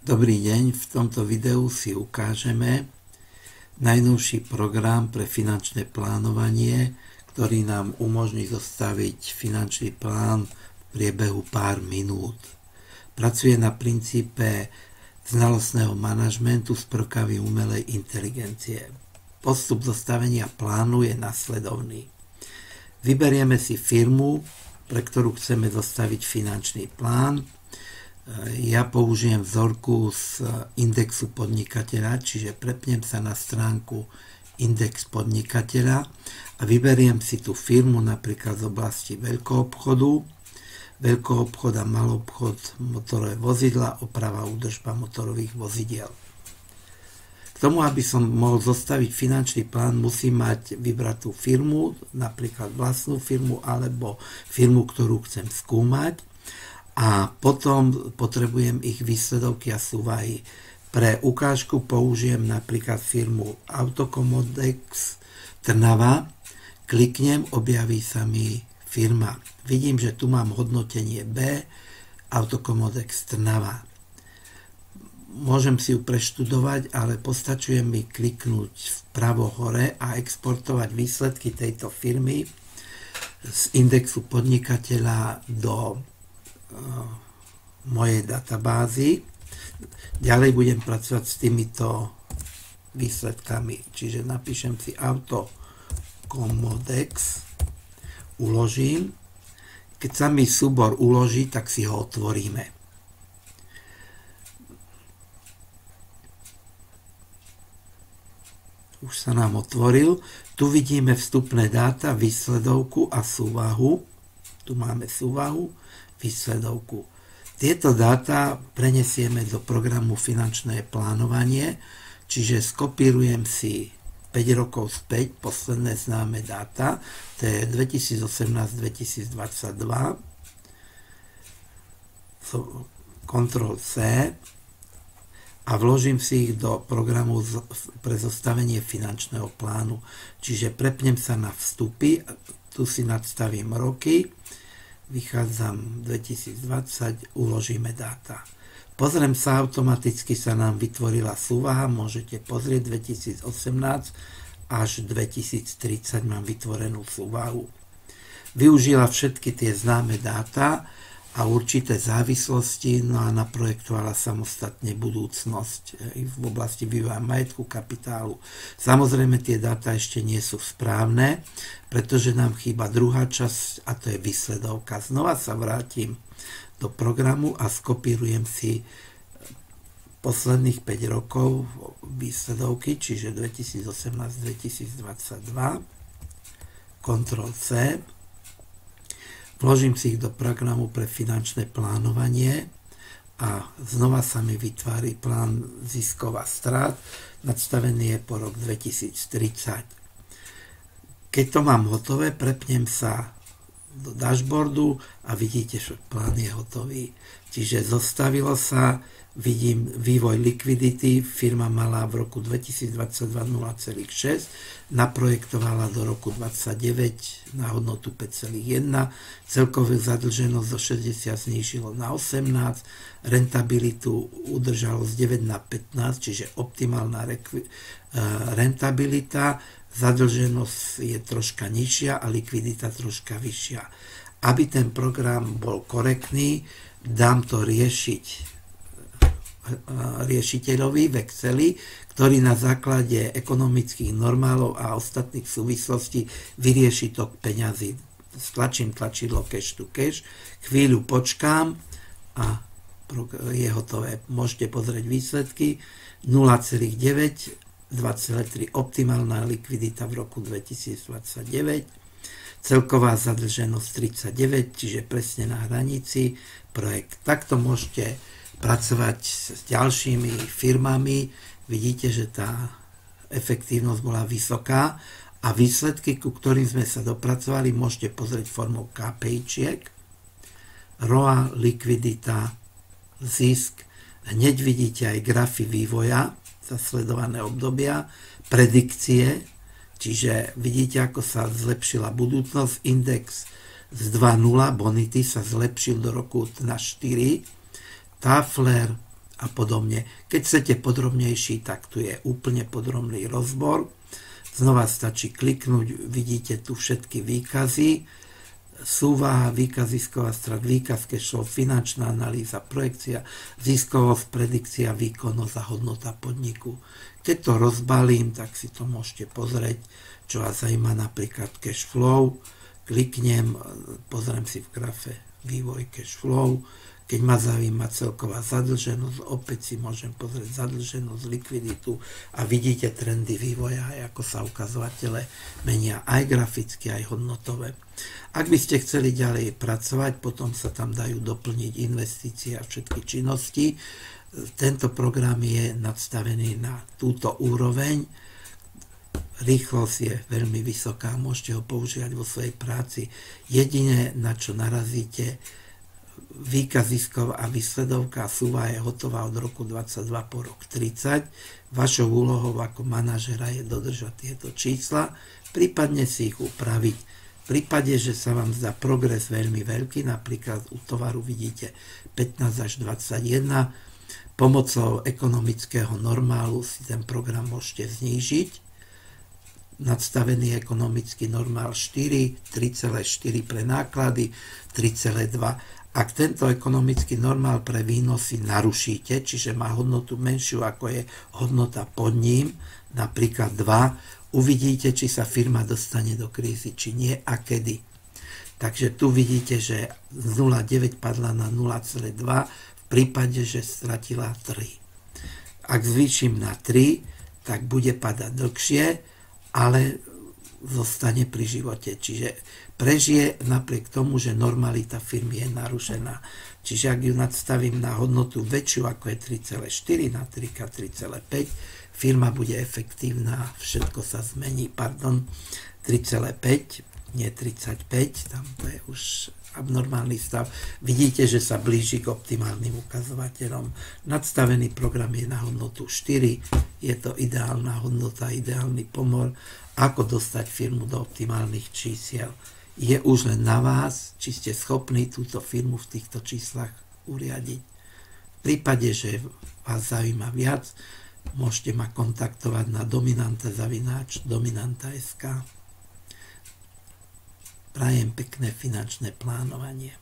Dobrý deň, v tomto videu si ukážeme najnovší program pre finančné plánovanie, ktorý nám umožní zostaviť finančný plán v priebehu pár minút. Pracuje na princípe znalostného manažmentu s prvkami umelej inteligencie. Postup zostavenia plánu je nasledovný. Vyberieme si firmu, pre ktorú chceme zostaviť finančný plán. Ja použijem vzorku z indexu podnikateľa, čiže prepnem sa na stránku index podnikateľa a vyberiem si tú firmu napríklad z oblasti veľkoobchod a maloobchod, motorové vozidla, oprava údržba motorových vozidiel. K tomu, aby som mohol zostaviť finančný plán, musím mať vybratú firmu, napríklad vlastnú firmu alebo firmu, ktorú chcem skúmať. A potom potrebujem ich výsledovky a súvahy. Pre ukážku použijem napríklad firmu Autokomodex Trnava. Kliknem, objaví sa mi firma. Vidím, že tu mám hodnotenie B, Autokomodex Trnava. Môžem si ju preštudovať, ale postačuje mi kliknúť vpravo hore a exportovať výsledky tejto firmy z indexu podnikateľa do mojej databázy. Ďalej budem pracovať s týmito výsledkami, čiže napíšem si Autokomodex, uložím. Keď sa mi súbor uloží, tak si ho otvoríme. Už sa nám otvoril. Tu vidíme vstupné dáta, výsledovku a súvahu. Tu máme súvahu, výsledovku. Tieto dáta prenesieme do programu finančné plánovanie, čiže skopírujem si 5 rokov späť posledné známe dáta, to je 2018-2022, Ctrl+C a vložím si ich do programu pre zostavenie finančného plánu. Čiže prepnem sa na vstupy, tu si nadstavím roky, vychádzam 2020, uložíme dáta. Pozriem sa, automaticky sa nám vytvorila súvaha, môžete pozrieť 2018 až 2030 mám vytvorenú súvahu. Využila všetky tie známe dáta a určité závislosti, no a naprojektovala samostatne budúcnosť v oblasti vývoja majetku, kapitálu. Samozrejme, tie dáta ešte nie sú správne, pretože nám chýba druhá časť a to je výsledovka. Znova sa vrátim do programu a skopírujem si posledných 5 rokov výsledovky, čiže 2018-2022, Ctrl+C, vložím si ich do programu pre finančné plánovanie a znova sa mi vytvári plán ziskov a strát, nadstavený je po rok 2030. Keď to mám hotové, prepnem sa do dashboardu a vidíte, že plán je hotový. Čiže zostavilo sa, vidím vývoj likvidity, firma mala v roku 2022 0,6, naprojektovala do roku 2029 na hodnotu 5,1, celkovú zadlženosť zo 60 znížilo na 18, rentabilitu udržalo z 9 na 15, čiže optimálna rentabilita, zadlženosť je troška nižšia a likvidita troška vyššia. Aby ten program bol korektný, dám to riešiť riešiteľovi v Exceli, ktorý na základe ekonomických normálov a ostatných súvislostí vyrieši tok peňazí. Stlačím tlačidlo cash to cash, chvíľu počkám a je hotové. Môžete pozrieť výsledky 0,9, 2,3 optimálna likvidita v roku 2029, celková zadlženosť 39, čiže presne na hranici projekt. Takto môžete pracovať s ďalšími firmami. Vidíte, že tá efektívnosť bola vysoká a výsledky, ku ktorým sme sa dopracovali, môžete pozrieť formou KPIčiek, ROA, likvidita, zisk. Hneď vidíte aj grafy vývoja za sledované obdobia, predikcie, čiže vidíte, ako sa zlepšila budúcnosť. Index z 2,0 bonity sa zlepšil do roku na 4, Tafler a podobne. Keď chcete podrobnejší, tak tu je úplne podrobný rozbor. Znova stačí kliknúť, vidíte tu všetky výkazy, súvaha, výkaz, zisková strat, výkaz cashflow, finančná analýza, projekcia, ziskovosť, predikcia, výkonnosť a hodnota podniku. Keď to rozbalím, tak si to môžete pozrieť, čo vás zaujíma, napríklad cashflow. Kliknem, pozriem si v grafe vývoj cashflow. Keď ma zaujíma celková zadlženosť, opäť si môžem pozrieť zadlženosť, likviditu a vidíte trendy vývoja, aj ako sa ukazovatele menia aj graficky, aj hodnotové. Ak by ste chceli ďalej pracovať, potom sa tam dajú doplniť investície a všetky činnosti. Tento program je nadstavený na túto úroveň. Rýchlosť je veľmi vysoká, môžete ho používať vo svojej práci. Jediné, na čo narazíte, výkaz ziskov a výsledovka súvaha je hotová od roku 22 po rok 30. Vašou úlohou ako manažera je dodržať tieto čísla, prípadne si ich upraviť. V prípade, že sa vám zdá progres veľmi veľký, napríklad u tovaru vidíte 15 až 21, pomocou ekonomického normálu si ten program môžete znížiť. Nadstavený ekonomický normál 4, 3,4 pre náklady, 3,2. Ak tento ekonomický normál pre výnosy narušíte, čiže má hodnotu menšiu ako je hodnota pod ním, napríklad 2, uvidíte, či sa firma dostane do krízy, či nie a kedy. Takže tu vidíte, že z 0,9 padla na 0,2 v prípade, že stratila 3. Ak zvýšim na 3, tak bude padať dlhšie, ale zostane pri živote. Čiže prežije napriek tomu, že normalita firmy je narušená. Čiže ak ju nadstavím na hodnotu väčšiu ako je 3,4, na 3,5, firma bude efektívna, všetko sa zmení, 3,5, nie 35, tam to je už abnormálny stav. Vidíte, že sa blíži k optimálnym ukazovateľom. Nadstavený program je na hodnotu 4, je to ideálna hodnota, ideálny pomor, ako dostať firmu do optimálnych čísiel. Je už len na vás, či ste schopní túto firmu v týchto číslach uriadiť. V prípade, že vás zaujíma viac, môžete ma kontaktovať na dominanta.sk. Prajem pekné finančné plánovanie.